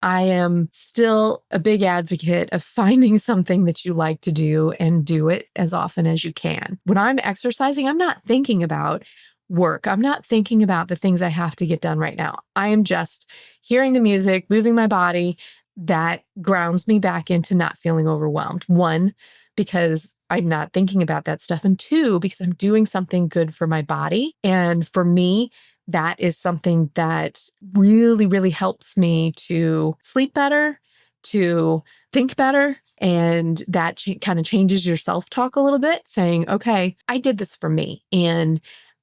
I am still a big advocate of finding something that you like to do and do it as often as you can. When I'm exercising, I'm not thinking about work. I'm not thinking about the things I have to get done right now. I am just hearing the music, moving my body. That grounds me back into not feeling overwhelmed. One, because I'm not thinking about that stuff. And two, because I'm doing something good for my body. And for me, that is something that really, really helps me to sleep better, to think better. And that kind of changes your self-talk a little bit, saying, okay, I did this for me and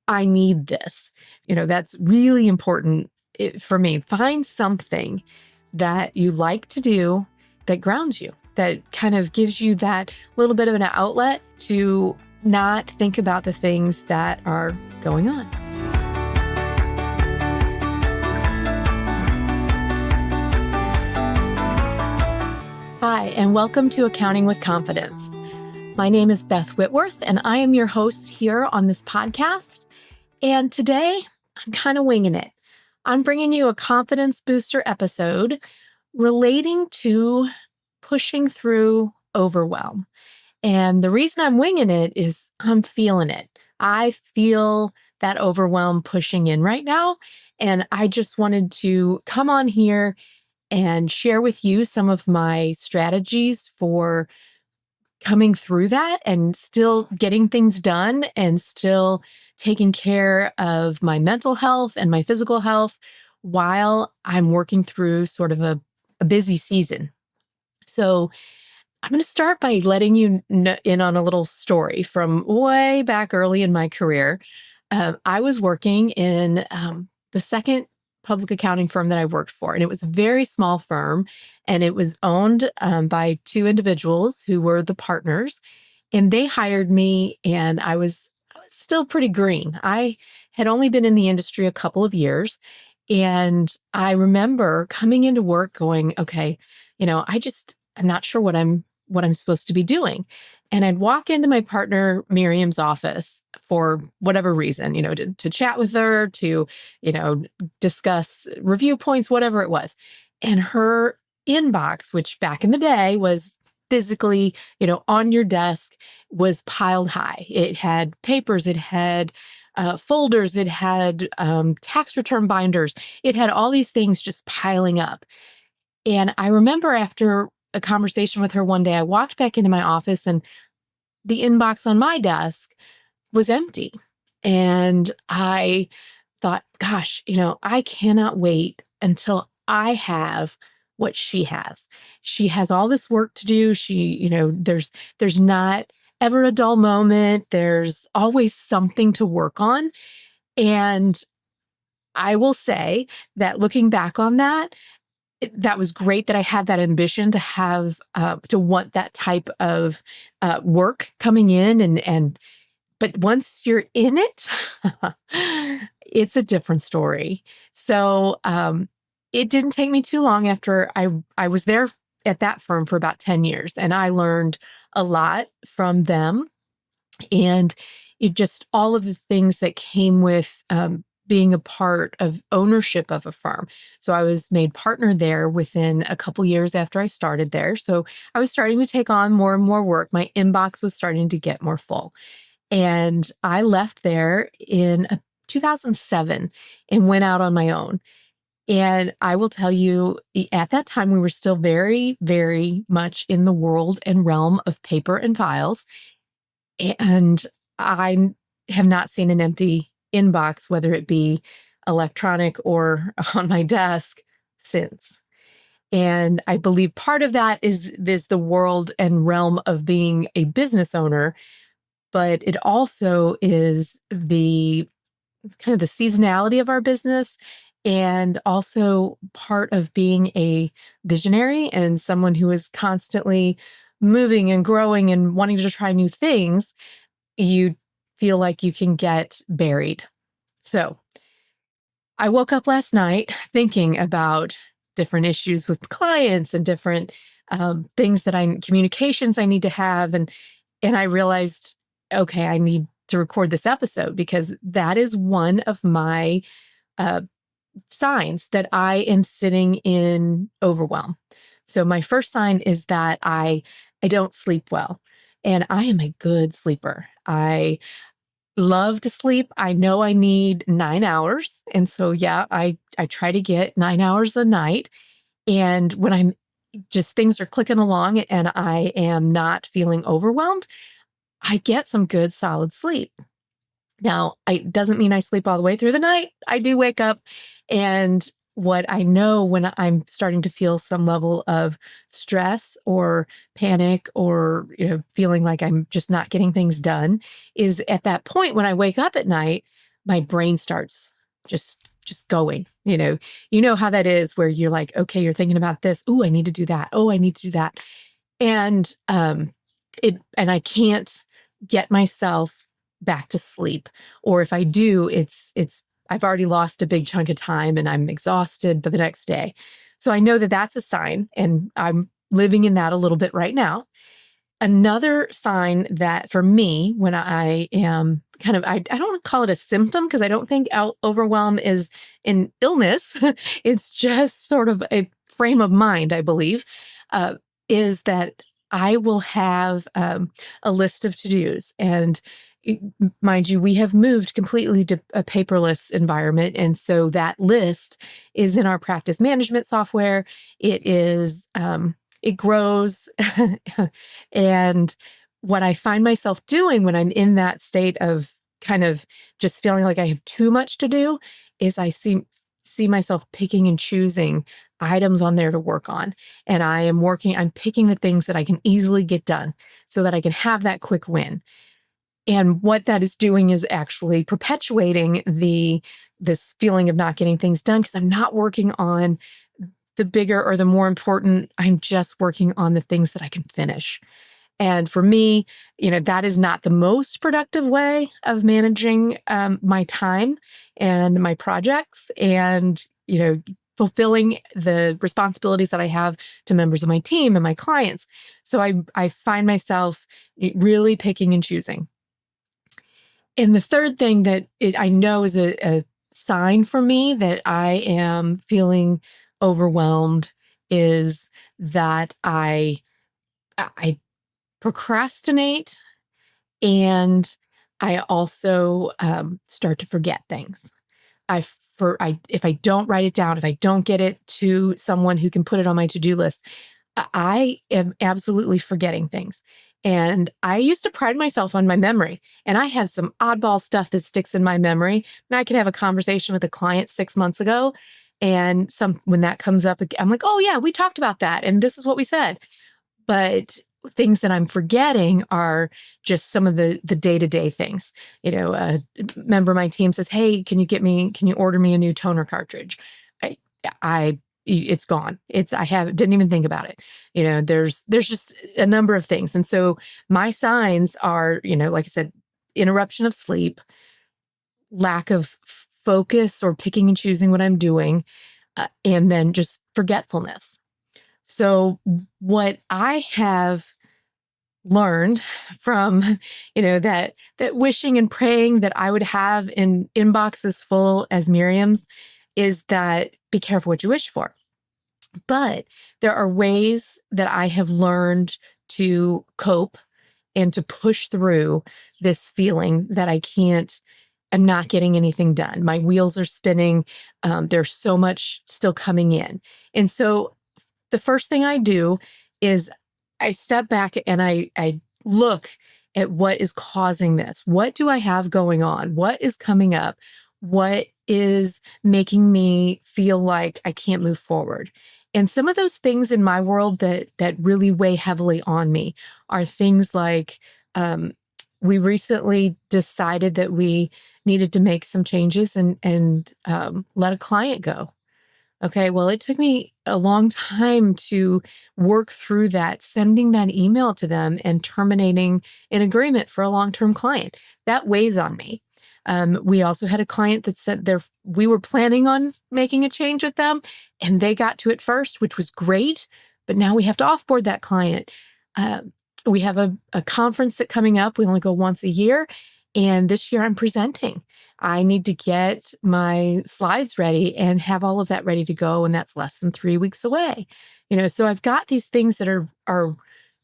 I need this. That's really important for me. Find something that you like to do that grounds you, that kind of gives you that little bit of an outlet to not think about the things that are going on. Hi, and welcome to Accounting with Confidence. My name is Beth Whitworth, and I am your host here on this podcast. And today, I'm kind of winging it. I'm bringing you a confidence booster episode relating to pushing through overwhelm. And the reason I'm winging it is I'm feeling it. I feel that overwhelm pushing in right now. And I just wanted to come on here and share with you some of my strategies for coming through that and still getting things done and still taking care of my mental health and my physical health while I'm working through sort of a busy season. So I'm going to start by letting you in on a little story from way back early in my career. I was working in the second public accounting firm that I worked for, and it was a very small firm, and it was owned by two individuals who were the partners, and they hired me, and I was still pretty green. I had only been in the industry a couple of years, and I remember coming into work going, okay, I'm not sure what I'm supposed to be doing. And I'd walk into my partner Miriam's office for whatever reason, to chat with her, to, discuss review points, whatever it was. And her inbox, which back in the day was physically, on your desk, was piled high. It had papers, it had folders, it had tax return binders. It had all these things just piling up. And I remember after a conversation with her one day, I walked back into my office and the inbox on my desk was empty. And I thought, gosh, I cannot wait until I have what she has. She has all this work to do. There's not ever a dull moment. There's always something to work on. And I will say that looking back on that, that was great that I had that ambition to have, to want that type of work coming in. But once you're in it, it's a different story. So it didn't take me too long after I was there at that firm for about 10 years, and I learned a lot from them. And it just all of the things that came with being a part of ownership of a firm. So I was made partner there within a couple years after I started there. So I was starting to take on more and more work. My inbox was starting to get more full. And I left there in 2007 and went out on my own. And I will tell you, at that time, we were still very, very much in the world and realm of paper and files. And I have not seen an empty inbox, whether it be electronic or on my desk, since. And I believe part of that is the world and realm of being a business owner, but it also is the kind of the seasonality of our business, and also part of being a visionary and someone who is constantly moving and growing and wanting to try new things. You feel like you can get buried. So I woke up last night thinking about different issues with clients and different things communications I need to have. And I realized, okay, I need to record this episode because that is one of my signs that I am sitting in overwhelm. So my first sign is that I don't sleep well, and I am a good sleeper. I love to sleep. I know I need 9 hours, and so yeah, I try to get 9 hours a night. And when I'm just things are clicking along and I am not feeling overwhelmed, I get some good solid sleep. Now, it doesn't mean I sleep all the way through the night. I do wake up, and what I know when I'm starting to feel some level of stress or panic or, feeling like I'm just not getting things done is at that point when I wake up at night, my brain starts just going. You know how that is where you're like, okay, you're thinking about this. Oh, I need to do that. Oh, I need to do that. And and I can't get myself back to sleep. Or if I do, it's I've already lost a big chunk of time and I'm exhausted for the next day. So I know that that's a sign, and I'm living in that a little bit right now. Another sign that for me, when I am kind of, I don't want to call it a symptom because I don't think overwhelm is an illness. It's just sort of a frame of mind, I believe, uh, is that I will have a list of to-dos. And mind you, we have moved completely to a paperless environment. And so that list is in our practice management software. It grows. And what I find myself doing when I'm in that state of kind of just feeling like I have too much to do is I see myself picking and choosing items on there to work on. And I'm picking the things that I can easily get done so that I can have that quick win. And what that is doing is actually perpetuating this feeling of not getting things done because I'm not working on the bigger or the more important. I'm just working on the things that I can finish. And for me, that is not the most productive way of managing my time and my projects and, fulfilling the responsibilities that I have to members of my team and my clients. So I find myself really picking and choosing. And the third thing that I know is a sign for me that I am feeling overwhelmed is that I procrastinate, and I also start to forget things. If I don't write it down, if I don't get it to someone who can put it on my to-do list, I am absolutely forgetting things. And I used to pride myself on my memory, and I have some oddball stuff that sticks in my memory. And I could have a conversation with a client 6 months ago, and when that comes up, I'm like, oh yeah, we talked about that, and this is what we said. But things that I'm forgetting are just some of the day-to-day things. A member of my team says, hey, can you order me a new toner cartridge? It's gone. Didn't even think about it. There's just a number of things. And so my signs are, like I said, interruption of sleep, lack of focus or picking and choosing what I'm doing, and then just forgetfulness. So what I have learned from, that wishing and praying that I would have in inboxes full as Miriam's is that be careful what you wish for. But there are ways that I have learned to cope and to push through this feeling that I'm not getting anything done. My wheels are spinning. There's so much still coming in. And so the first thing I do is I step back and I look at what is causing this. What do I have going on? What is coming up? What is making me feel like I can't move forward? And some of those things in my world that really weigh heavily on me are things like we recently decided that we needed to make some changes and let a client go. Okay, well, it took me a long time to work through that, sending that email to them and terminating an agreement for a long-term client. That weighs on me. We also had a client that said we were planning on making a change with them, and they got to it first, which was great, but now we have to offboard that client. We have a conference that's coming up. We only go once a year, and this year I'm presenting. I need to get my slides ready and have all of that ready to go. And that's less than 3 weeks away. So I've got these things that are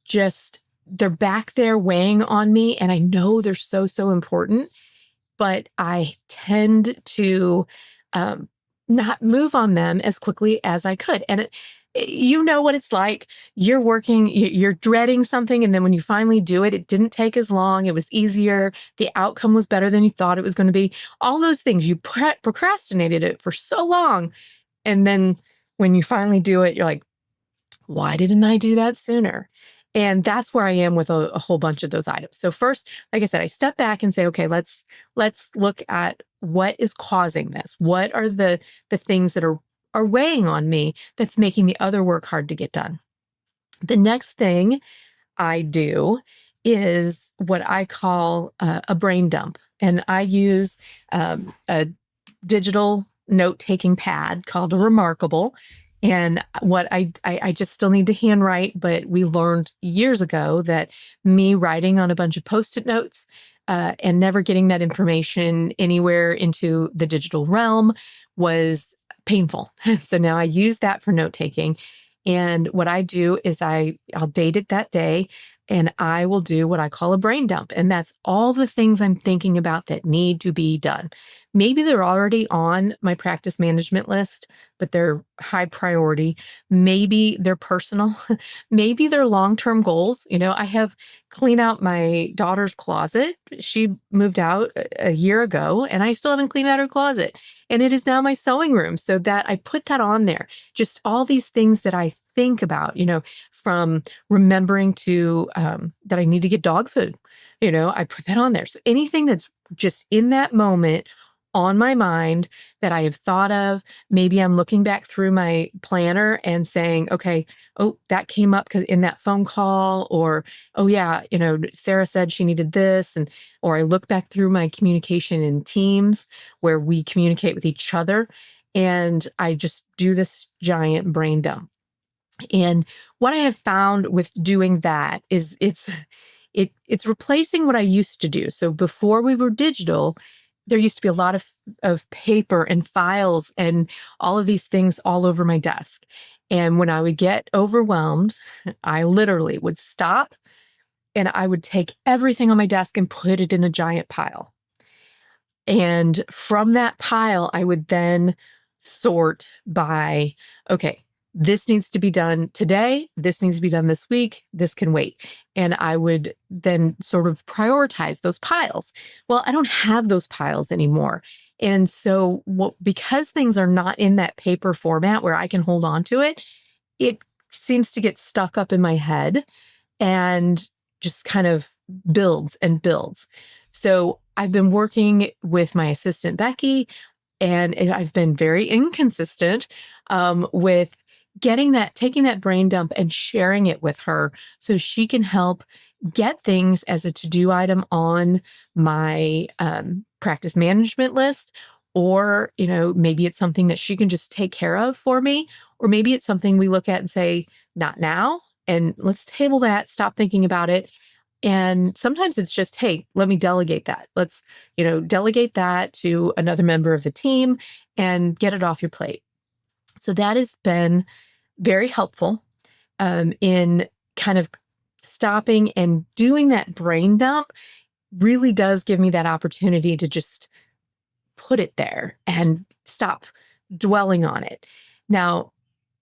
just, they're back there weighing on me. And I know they're so, so important, but I tend to not move on them as quickly as I could. And you know what it's like. You're working, you're dreading something. And then when you finally do it, it didn't take as long. It was easier. The outcome was better than you thought it was going to be. All those things, you procrastinated it for so long. And then when you finally do it, you're like, why didn't I do that sooner? And that's where I am with a whole bunch of those items. So first, like I said, I step back and say, okay, let's look at what is causing this. What are the things that are weighing on me that's making the other work hard to get done? The next thing I do is what I call a brain dump. And I use a digital note-taking pad called a Remarkable. And what I just still need to handwrite, but we learned years ago that me writing on a bunch of Post-it notes and never getting that information anywhere into the digital realm was painful. So now I use that for note-taking. And what I do is I'll date it that day, and I will do what I call a brain dump. And that's all the things I'm thinking about that need to be done. Maybe they're already on my practice management list, but they're high priority. Maybe they're personal. Maybe they're long-term goals. I have clean out my daughter's closet. She moved out a year ago, and I still haven't cleaned out her closet. And it is now my sewing room. So that I put that on there. Just all these things that I think about, from remembering to that I need to get dog food. I put that on there. So anything that's just in that moment on my mind that I have thought of, maybe I'm looking back through my planner and saying, okay, oh, that came up in that phone call, or, oh yeah, Sarah said she needed this. Or I look back through my communication in Teams where we communicate with each other, and I just do this giant brain dump. And what I have found with doing that is it's replacing what I used to do. So before we were digital, there used to be a lot of paper and files and all of these things all over my desk. And when I would get overwhelmed, I literally would stop and I would take everything on my desk and put it in a giant pile. And from that pile, I would then sort by, okay, this needs to be done today. This needs to be done this week. This can wait. And I would then sort of prioritize those piles. Well, I don't have those piles anymore. And so because things are not in that paper format where I can hold on to it, it seems to get stuck up in my head and just kind of builds and builds. So I've been working with my assistant, Becky, and I've been very inconsistent with taking that brain dump and sharing it with her so she can help get things as a to-do item on my practice management list. Or, maybe it's something that she can just take care of for me. Or maybe it's something we look at and say, not now, and let's table that, stop thinking about it. And sometimes it's just, hey, let me delegate that. Let's, delegate that to another member of the team and get it off your plate. So that has been very helpful in kind of stopping and doing that brain dump. Really does give me that opportunity to just put it there and stop dwelling on it. Now,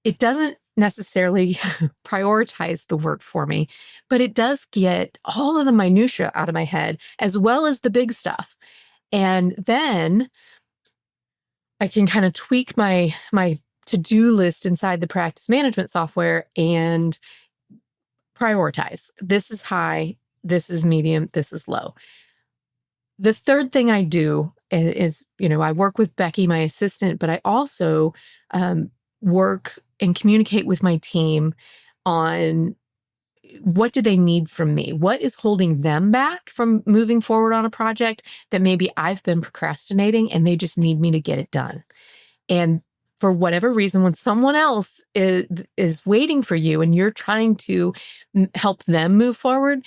it doesn't necessarily prioritize the work for me, but it does get all of the minutia out of my head as well as the big stuff. And then I can kind of tweak my to-do list inside the practice management software and prioritize. This is high, this is medium, this is low. The third thing I do is, I work with Becky, my assistant, but I also work and communicate with my team on what do they need from me? What is holding them back from moving forward on a project that maybe I've been procrastinating and they just need me to get it done? And for whatever reason, when someone else is waiting for you and you're trying to help them move forward,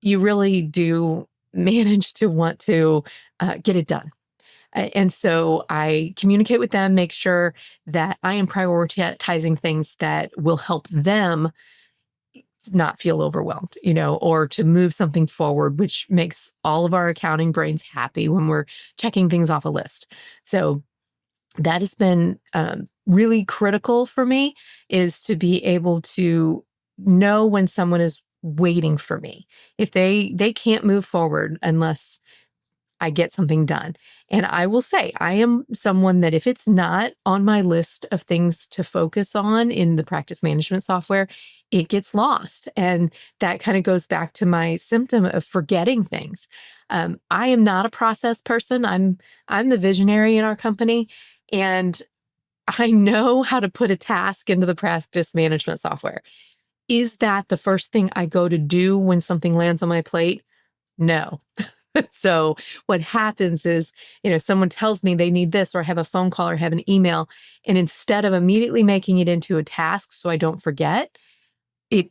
you really do manage to want to get it done. And so I communicate with them, make sure that I am prioritizing things that will help them not feel overwhelmed, or to move something forward, which makes all of our accounting brains happy when we're checking things off a list. So that has been really critical for me, is to be able to know when someone is waiting for me. If they can't move forward unless I get something done. And I will say, I am someone that if it's not on my list of things to focus on in the practice management software, it gets lost. And that kind of goes back to my symptom of forgetting things. I am not a process person. I'm the visionary in our company, and I know how to put a task into the practice management software. Is that the first thing I go to do when something lands on my plate? No. So what happens is, someone tells me they need this, or I have a phone call or have an email, and instead of immediately making it into a task so I don't forget, it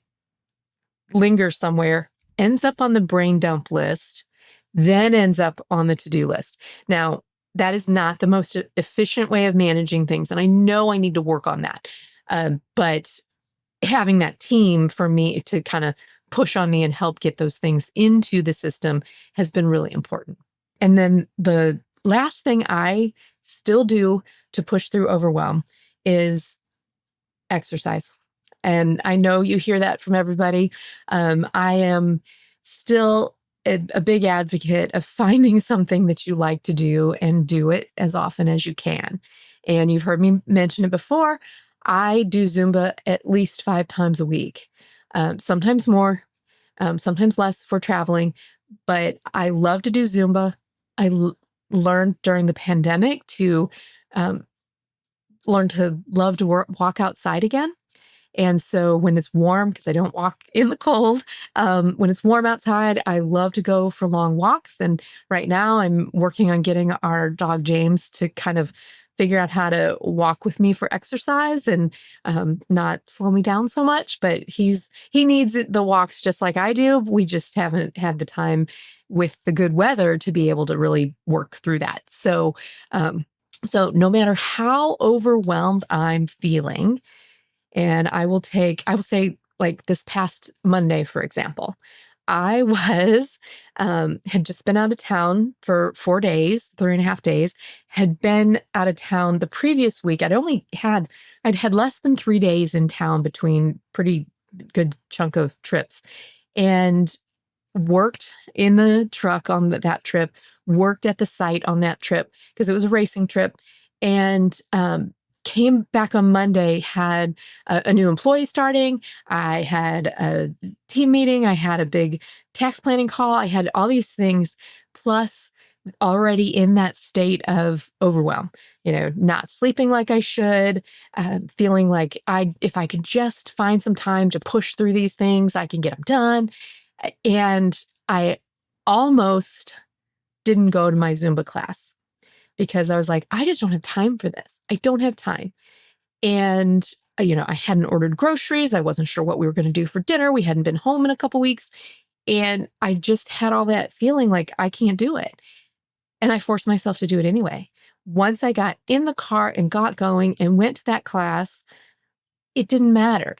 lingers somewhere, ends up on the brain dump list, then ends up on the to-do list. Now, that is not the most efficient way of managing things, and I know I need to work on that. But having that team for me to kind of push on me and help get those things into the system has been really important. And then the last thing I still do to push through overwhelm is exercise. And I know you hear that from everybody. I am still a big advocate of finding something that you like to do and do it as often as you can. And you've heard me mention it before. I do Zumba at least 5 times a week, sometimes more, sometimes less if we're traveling. But I love to do Zumba. I learned during the pandemic to learn to love to walk outside again. And so when it's warm, because I don't walk in the cold, when it's warm outside, I love to go for long walks. And right now I'm working on getting our dog James to kind of figure out how to walk with me for exercise and not slow me down so much. But he needs the walks just like I do. We just haven't had the time with the good weather to be able to really work through that. So no matter how overwhelmed I'm feeling, and I will say, like this past Monday, for example, I had just been out of town for 4 days, 3.5 days, had been out of town the previous week. I'd had less than 3 days in town between pretty good chunk of trips, and worked in the truck on that trip, worked at the site on that trip because it was a racing trip, and came back on Monday, had a new employee starting. I had a team meeting. I had a big tax planning call. I had all these things, plus already in that state of overwhelm, not sleeping like I should, feeling like if I could just find some time to push through these things, I can get them done. And I almost didn't go to my Zumba class because I was like, I just don't have time for this. I don't have time. And, I hadn't ordered groceries. I wasn't sure what we were going to do for dinner. We hadn't been home in a couple weeks. And I just had all that feeling like I can't do it. And I forced myself to do it anyway. Once I got in the car and got going and went to that class, it didn't matter.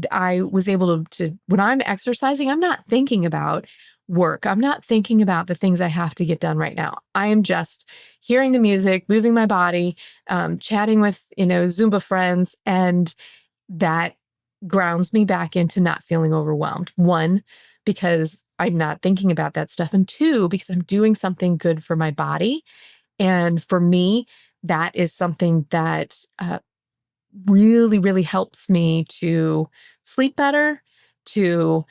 I was able to, when I'm exercising, I'm not thinking about work. I'm not thinking about the things I have to get done right now. I am just hearing the music, moving my body, chatting with, Zumba friends. And that grounds me back into not feeling overwhelmed. 1, because I'm not thinking about that stuff. And 2, because I'm doing something good for my body. And for me, that is something that really, really helps me to sleep better, to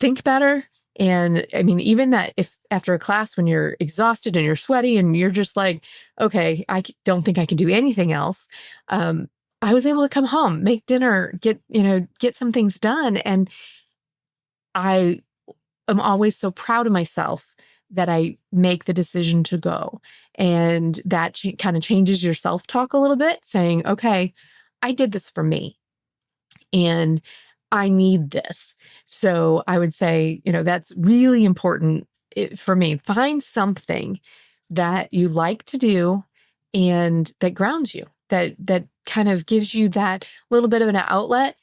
think better. And I mean, even that if after a class when you're exhausted and you're sweaty and you're just like, okay, don't think I can do anything else. I was able to come home, make dinner, get some things done. And I am always so proud of myself that I make the decision to go. And that kind of changes your self-talk a little bit, saying, okay, I did this for me and I need this. So I would say, that's really important for me. Find something that you like to do and that grounds you, that kind of gives you that little bit of an outlet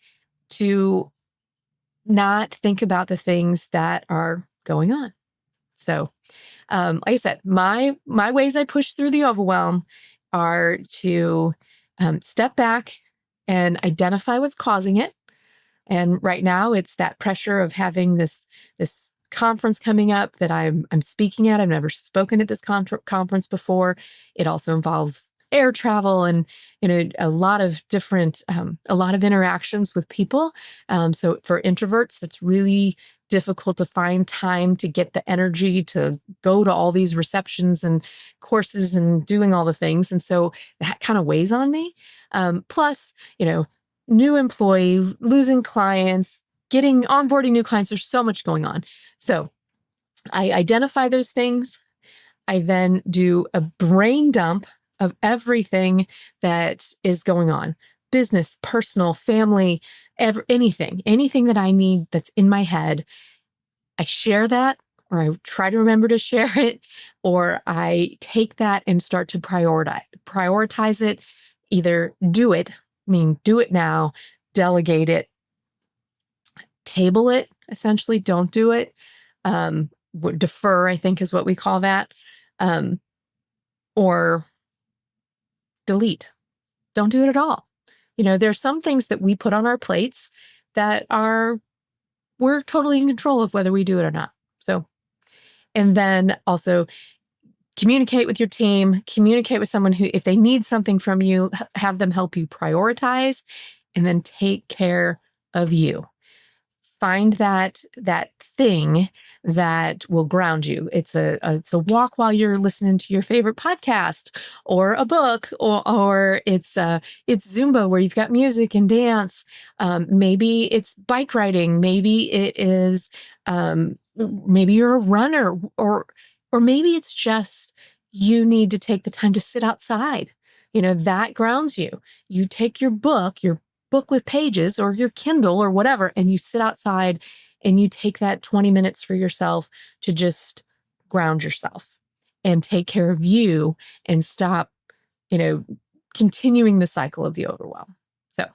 to not think about the things that are going on. So, like I said, my ways I push through the overwhelm are to step back and identify what's causing it. And right now, it's that pressure of having this conference coming up that I'm speaking at. I've never spoken at this conference before. It also involves air travel and a lot of different a lot of interactions with people. So for introverts, that's really difficult to find time to get the energy to go to all these receptions and courses and doing all the things. And so that kind of weighs on me. Plus, new employee, losing clients, onboarding new clients. There's so much going on. So I identify those things. I then do a brain dump of everything that is going on. Business, personal, family, anything that I need that's in my head. I share that, or I try to remember to share it, or I take that and start to prioritize it. Either do it, meaning do it now, delegate it, table it, essentially, don't do it. Defer, I think is what we call that. Or delete. Don't do it at all. There's some things that we put on our plates that we're totally in control of whether we do it or not. So, and then also communicate with your team, communicate with someone who, if they need something from you, have them help you prioritize, and then take care of you. Find that thing that will ground you. It's a walk while you're listening to your favorite podcast, or a book, or it's Zumba where you've got music and dance. Maybe it's bike riding. Maybe it is maybe you're a runner, or maybe it's just you need to take the time to sit outside. That grounds you. You take your book with pages, or your Kindle or whatever, and you sit outside and you take that 20 minutes for yourself to just ground yourself and take care of you and stop, continuing the cycle of the overwhelm. So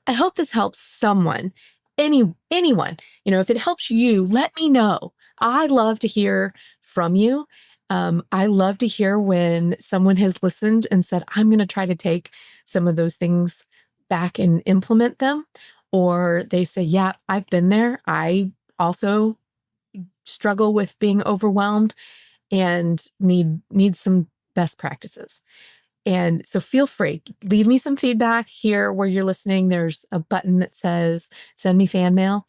I hope this helps someone, anyone. If it helps you, let me know. I love to hear from you. I love to hear when someone has listened and said, I'm going to try to take some of those things back and implement them. Or they say, yeah, I've been there. I also struggle with being overwhelmed and need some best practices. And so feel free, leave me some feedback here where you're listening. There's a button that says, send me fan mail,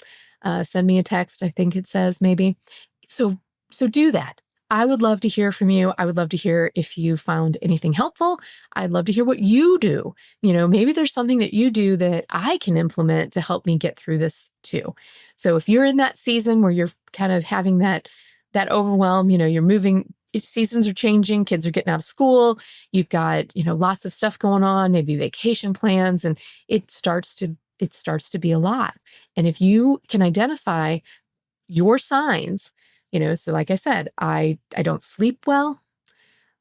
send me a text. I think it says maybe. So do that. I would love to hear from you. I would love to hear if you found anything helpful. I'd love to hear what you do. Maybe there's something that you do that I can implement to help me get through this too. So if you're in that season where you're kind of having that overwhelm, you're moving, seasons are changing, kids are getting out of school, you've got, lots of stuff going on, maybe vacation plans, and it starts to be a lot. And if you can identify your signs, so like I said, I don't sleep well.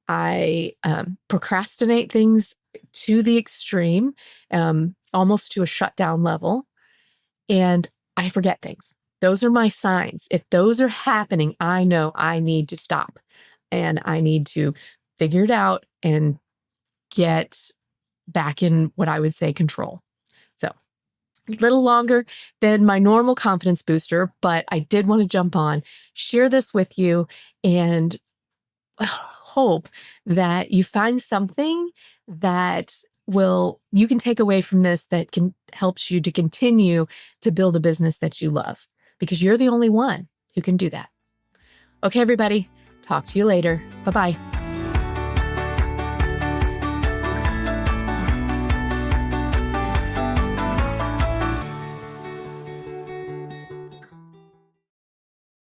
I procrastinate things to the extreme, almost to a shutdown level, and I forget things. Those are my signs. If those are happening, I know I need to stop and I need to figure it out and get back in what I would say control. So a little longer than my normal confidence booster, but I did want to jump on, share this with you, and hope that you find something that you can take away from this that can help you to continue to build a business that you love, because you're the only one who can do that. Okay, everybody, talk to you later. Bye-bye.